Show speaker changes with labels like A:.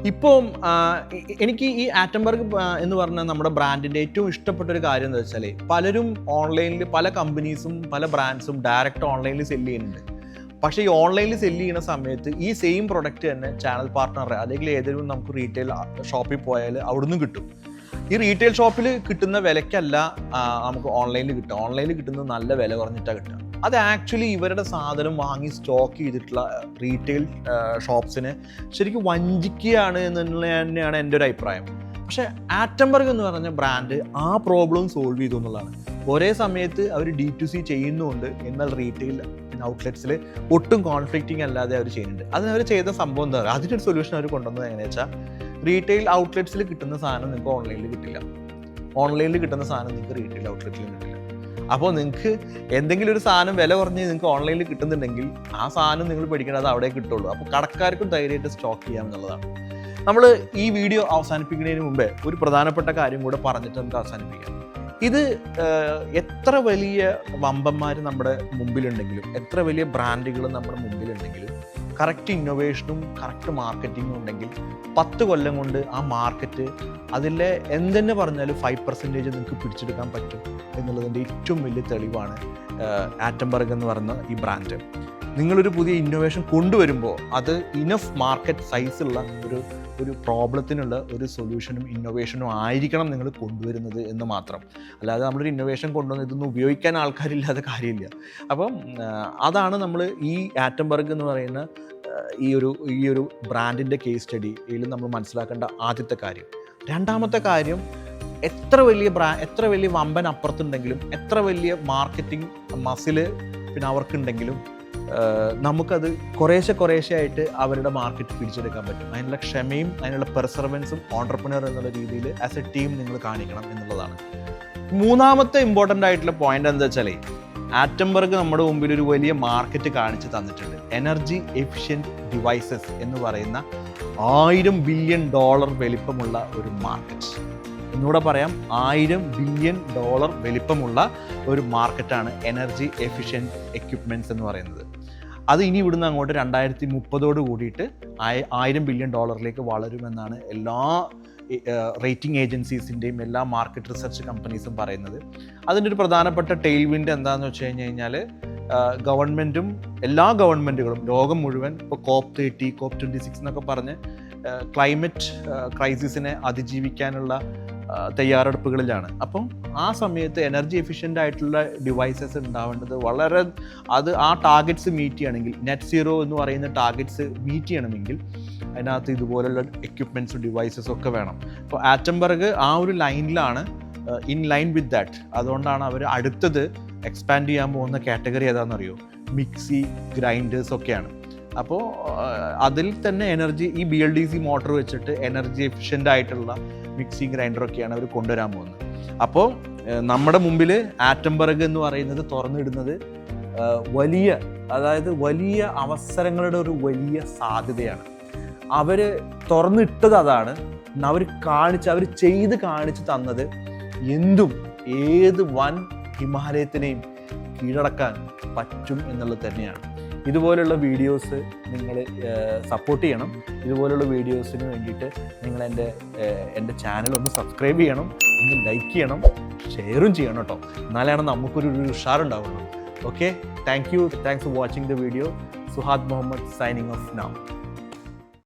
A: ഇപ്പം എനിക്ക് ഈ ആറ്റംബർഗ് എന്ന് പറഞ്ഞ നമ്മുടെ ബ്രാൻഡിൻ്റെ ഏറ്റവും ഇഷ്ടപ്പെട്ട ഒരു കാര്യം എന്താ വെച്ചാൽ പലരും ഓൺലൈനിൽ പല കമ്പനീസും പല ബ്രാൻഡ്സും ഡയറക്റ്റ് ഓൺലൈനിൽ സെല്ല് ചെയ്യുന്നുണ്ട്. പക്ഷേ ഈ ഓൺലൈനിൽ സെല്ല് ചെയ്യുന്ന സമയത്ത് ഈ സെയിം പ്രൊഡക്റ്റ് തന്നെ ചാനൽ പാർട്ട്ണർ അല്ലെങ്കിൽ ഏതെങ്കിലും നമുക്ക് റീറ്റെയിൽ ഷോപ്പിൽ പോയാൽ അവിടുന്ന് കിട്ടും. ഈ റീറ്റെയിൽ ഷോപ്പിൽ കിട്ടുന്ന വിലയ്ക്കല്ല നമുക്ക് ഓൺലൈനിൽ കിട്ടുക. ഓൺലൈനിൽ കിട്ടുന്നത് നല്ല വില കുറഞ്ഞിട്ടാണ് കിട്ടുക. അത് ആക്ച്വലി ഇവരുടെ സാധനം വാങ്ങി സ്റ്റോക്ക് ചെയ്തിട്ടുള്ള റീറ്റെയിൽ ഷോപ്സിനെ ശരിക്കും വഞ്ചിക്കുകയാണ് എന്നുള്ളത് തന്നെയാണ് എൻ്റെ ഒരു അഭിപ്രായം. പക്ഷേ ആറ്റംബർഗ് എന്ന് പറഞ്ഞ ബ്രാൻഡ് ആ പ്രോബ്ലം സോൾവ് ചെയ്തു എന്നുള്ളതാണ്. ഒരേ സമയത്ത് അവർ D2C ചെയ്യുന്നുണ്ട്, എന്നാൽ റീറ്റെയിൽ ഔട്ട്ലെറ്റ്സിൽ ഒട്ടും കോൺഫ്ലിക്റ്റിംഗ് അല്ലാതെ അവർ ചെയ്യുന്നുണ്ട്. അതിനവർ ചെയ്ത സംഭവം എന്താ പറയുക, അതിനൊരു സൊല്യൂഷൻ അവർ കൊണ്ടുവന്നത് എങ്ങനെയാ വെച്ചാൽ, റീറ്റെയിൽ ഔട്ട്ലെറ്റ്സിൽ കിട്ടുന്ന സാധനം നിങ്ങൾക്ക് ഓൺലൈനിൽ കിട്ടില്ല, ഓൺലൈനിൽ കിട്ടുന്ന സാധനം നിങ്ങൾക്ക് റീറ്റെയിൽ ഔട്ട്ലെറ്റിലും കിട്ടില്ല. അപ്പോൾ നിങ്ങൾക്ക് എന്തെങ്കിലും ഒരു സാധനം വില കുറഞ്ഞ് നിങ്ങൾക്ക് ഓൺലൈനിൽ കിട്ടുന്നുണ്ടെങ്കിൽ ആ സാധനം നിങ്ങൾ പഠിക്കേണ്ടത് അവിടെ കിട്ടുള്ളൂ. അപ്പോൾ കടക്കാർക്കും ധൈര്യമായിട്ട് സ്റ്റോക്ക് ചെയ്യാം എന്നുള്ളതാണ്. നമ്മൾ ഈ വീഡിയോ അവസാനിപ്പിക്കുന്നതിന് മുമ്പേ ഒരു പ്രധാനപ്പെട്ട കാര്യം കൂടെ പറഞ്ഞിട്ട് നമുക്ക് അവസാനിപ്പിക്കാം. ഇത് എത്ര വലിയ വമ്പന്മാർ നമ്മുടെ മുമ്പിലുണ്ടെങ്കിലും, എത്ര വലിയ ബ്രാൻഡുകൾ നമ്മുടെ മുമ്പിലുണ്ടെങ്കിലും, കറക്റ്റ് ഇന്നോവേഷനും കറക്റ്റ് മാർക്കറ്റിങ്ങും ഉണ്ടെങ്കിൽ 10 കൊല്ലം കൊണ്ട് ആ മാർക്കറ്റ് അതിലെ എന്തെന്നെ പറഞ്ഞാലും 5% നിങ്ങൾക്ക് പിടിച്ചെടുക്കാൻ പറ്റും എന്നുള്ളതിൻ്റെ ഏറ്റവും വലിയ തെളിവാണ് ആറ്റംബർഗ് എന്ന് പറയുന്ന ഈ ബ്രാൻഡ്. നിങ്ങളൊരു പുതിയ ഇന്നോവേഷൻ കൊണ്ടുവരുമ്പോൾ അത് ഇനഫ് മാർക്കറ്റ് സൈസുള്ള ഒരു പ്രോബ്ലത്തിനുള്ള ഒരു സൊല്യൂഷനും ഇന്നോവേഷനും ആയിരിക്കണം നിങ്ങൾ കൊണ്ടുവരുന്നത് എന്ന് മാത്രം. അല്ലാതെ നമ്മളൊരു ഇന്നോവേഷൻ കൊണ്ടുവന്ന് ഇതൊന്നും ഉപയോഗിക്കാൻ ആൾക്കാരില്ലാതെ കാര്യമില്ല. അപ്പം അതാണ് നമ്മൾ ഈ ആറ്റംബർഗ് എന്ന് പറയുന്ന ഈ ഒരു ബ്രാൻഡിൻ്റെ കേസ് സ്റ്റഡിയിൽ നമ്മൾ മനസ്സിലാക്കേണ്ട ആദ്യത്തെ കാര്യം. രണ്ടാമത്തെ കാര്യം, എത്ര വലിയ വമ്പൻ അപ്പുറത്തുണ്ടെങ്കിലും, എത്ര വലിയ മാർക്കറ്റിംഗ് മസിൽ പിന്നെ അവർക്കുണ്ടെങ്കിലും നമുക്കത് കുറേശ്ശെ ആയിട്ട് അവരുടെ മാർക്കറ്റ് പിടിച്ചെടുക്കാൻ പറ്റും. അതിനുള്ള ക്ഷമയും അതിനുള്ള പെർസർവൻസും ഓൺട്രപ്രനർ എന്നുള്ള രീതിയിൽ ആസ് എ ടീം നിങ്ങൾ കാണിക്കണം എന്നുള്ളതാണ്. മൂന്നാമത്തെ ഇമ്പോർട്ടൻ്റ് ആയിട്ടുള്ള പോയിന്റ് എന്താ വെച്ചാൽ, ആറ്റംബർഗ് നമ്മുടെ മുമ്പിൽ ഒരു വലിയ മാർക്കറ്റ് കാണിച്ച് തന്നിട്ടുണ്ട്. എനർജി എഫിഷ്യൻറ്റ് ഡിവൈസസ് എന്ന് പറയുന്ന $1000 ബില്യൺ വലിപ്പമുള്ള ഒരു മാർക്കറ്റ്. എന്നൂടെ പറയാം, $1000 ബില്യൺ വലിപ്പമുള്ള ഒരു മാർക്കറ്റാണ് എനർജി എഫിഷ്യൻറ്റ് എക്യുപ്മെൻറ്റ്സ് എന്ന് പറയുന്നത്. അത് ഇനി ഇവിടുന്ന് അങ്ങോട്ട് 2030 കൂടിയിട്ട് $1000 ബില്യൺ വളരുമെന്നാണ് എല്ലാ റേറ്റിംഗ് ഏജൻസീസിൻ്റെയും എല്ലാ മാർക്കറ്റ് റിസർച്ച് കമ്പനീസും പറയുന്നത്. അതിൻ്റെ ഒരു പ്രധാനപ്പെട്ട ടെയിൽ വിൻഡ് എന്താണെന്ന് വെച്ച് കഴിഞ്ഞാൽ, എല്ലാ ഗവൺമെൻറ്റുകളും ലോകം മുഴുവൻ ഇപ്പോൾ COP30, COP26 എന്നൊക്കെ പറഞ്ഞ് ക്ലൈമറ്റ് ക്രൈസിസിനെ അതിജീവിക്കാനുള്ള തയ്യാറെടുപ്പുകളിലാണ്. അപ്പം ആ സമയത്ത് എനർജി എഫിഷ്യൻ്റ് ആയിട്ടുള്ള ഡിവൈസസ് ഉണ്ടാവേണ്ടത് അത് ആ ടാർഗറ്റ്സ് മീറ്റ് ചെയ്യണമെങ്കിൽ, നെറ്റ് സീറോ എന്ന് പറയുന്ന ടാർഗറ്റ്സ് മീറ്റ് ചെയ്യണമെങ്കിൽ അതിനകത്ത് ഇതുപോലുള്ള എക്യുപ്മെൻറ്റ്സും ഡിവൈസസും ഒക്കെ വേണം. അപ്പോൾ ആറ്റംബർഗ് ആ ഒരു ലൈനിലാണ്, ഇൻ ലൈൻ വിത്ത് ദാറ്റ്. അതുകൊണ്ടാണ് അവർ അടുത്തത് എക്സ്പാൻഡ് ചെയ്യാൻ പോകുന്ന കാറ്റഗറി ഏതാണെന്നറിയോ, മിക്സി, ഗ്രൈൻഡേഴ്സ് ഒക്കെയാണ്. അപ്പോൾ അതിൽ തന്നെ ഈ BLDC മോട്ടർ വെച്ചിട്ട് എനർജി എഫിഷ്യൻ്റ് ആയിട്ടുള്ള മിക്സി ഗ്രൈൻഡറൊക്കെയാണ് അവർ കൊണ്ടുവരാൻ പോകുന്നത്. അപ്പോൾ നമ്മുടെ മുമ്പിൽ ആറ്റംബർഗ് എന്ന് പറയുന്നത് തുറന്നിടുന്നത് വലിയ അവസരങ്ങളുടെ ഒരു വലിയ സാധ്യതയാണ്. അവർ തുറന്നിട്ടത് അതാണ്. അവർ ചെയ്ത് കാണിച്ച് തന്നത് എന്തും ഏത് വൻ ഹിമാലയത്തിനെയും കീഴടക്കാൻ പറ്റും എന്നുള്ളത് തന്നെയാണ്. ഇതുപോലുള്ള വീഡിയോസ് നിങ്ങൾ സപ്പോർട്ട് ചെയ്യണം. ഇതുപോലുള്ള വീഡിയോസിന് വേണ്ടിയിട്ട് നിങ്ങൾ എൻ്റെ ചാനൽ ഒന്ന് സബ്സ്ക്രൈബ് ചെയ്യണം, ഒന്ന് ലൈക്ക് ചെയ്യണം, ഷെയറും ചെയ്യണം കേട്ടോ. എന്നാലാണ് നമുക്കൊരു ഉഷാറുണ്ടാവുള്ളൂ. Okay, thanks for watching the video. Suhad Muhammad signing off now.